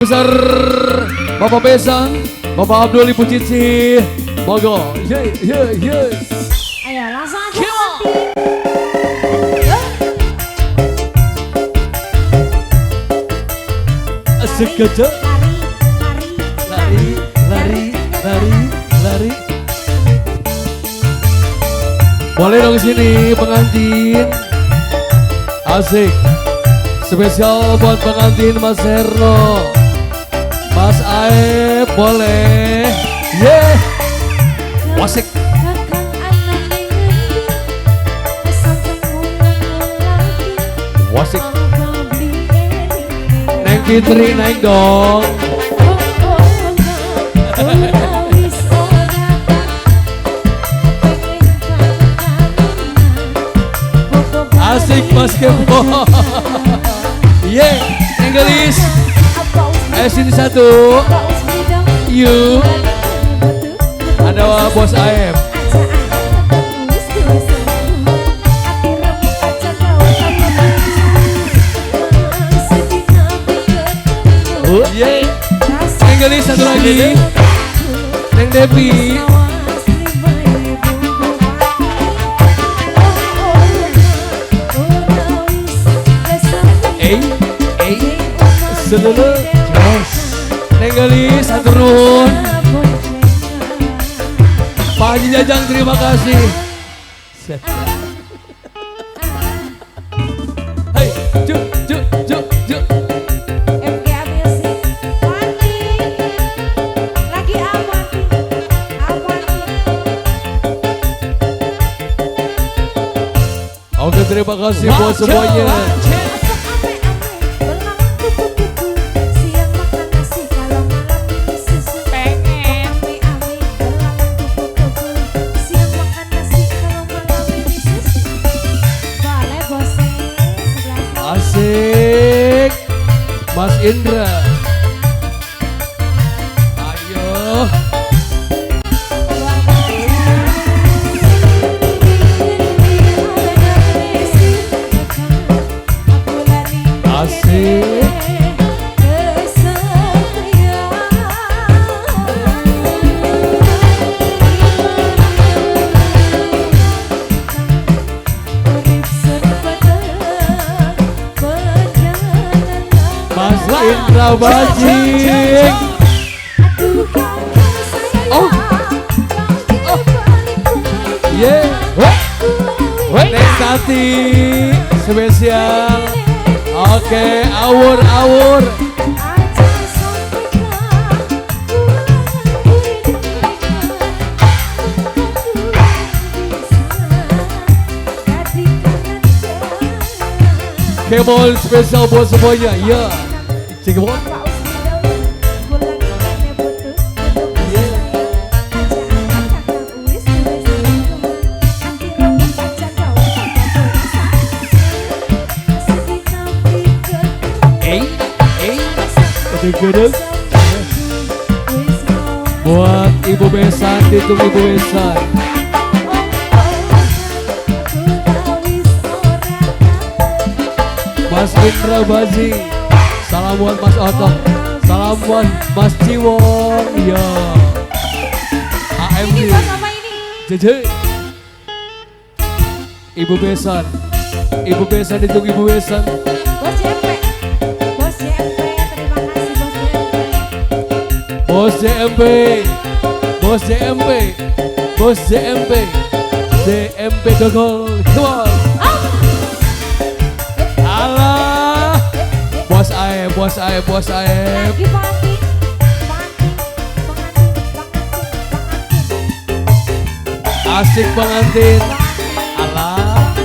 Besar Bapak Besan, Bapak Abdul Ibu Cici, mogo, Ayo langsung aja asik aja. Lari. Boleh dong sini pengantin. Asik. Spesial buat pengantin Mas Herno, Mas Aep, boleh. Wasik. Wasik. Neng Fitri naik dong. Asik Mas Kempo. English. Sini satu. You. Ada Bos Aep. English satu lagi. Neng Devi. Sedulu. Neng Gelis turun. Pak Haji Jajang terima kasih. Hai, juk. Lagi apa Oke, terima kasih buat semuanya. Asik Mas Indra. Ayo. Asik. Mas Indra Bajing. Next Tati spesial. Oke, awur. Kemol spesial buat semuanya. Ya. Cikemol. Gedeg. Buat Ibu Besan, ditunggu Ibu Besan. Mas Indra Baji. Salam buat Mas Otok. Salam buat Mas Ciwong. Ya. AMD. JJ. Ibu Besan. Ibu Besan, ditunggu Ibu Besan. Bos JMP, JMP gogol, keluar. Alah, Bos Aep. Asik pengantin. Alah,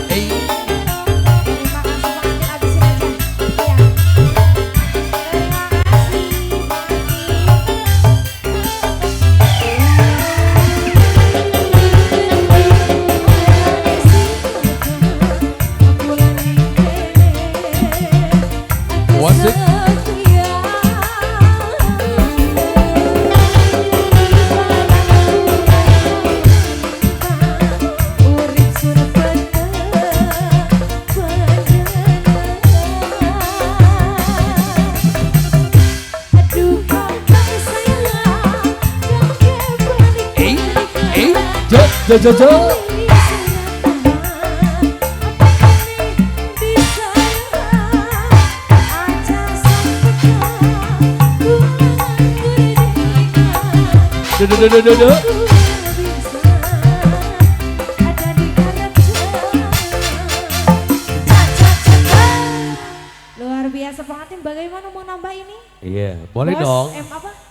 wasik. Jo. Do. Luar biasa pengantin, bagaimana mau nambah ini? Iya, boleh Bos, dong. apa?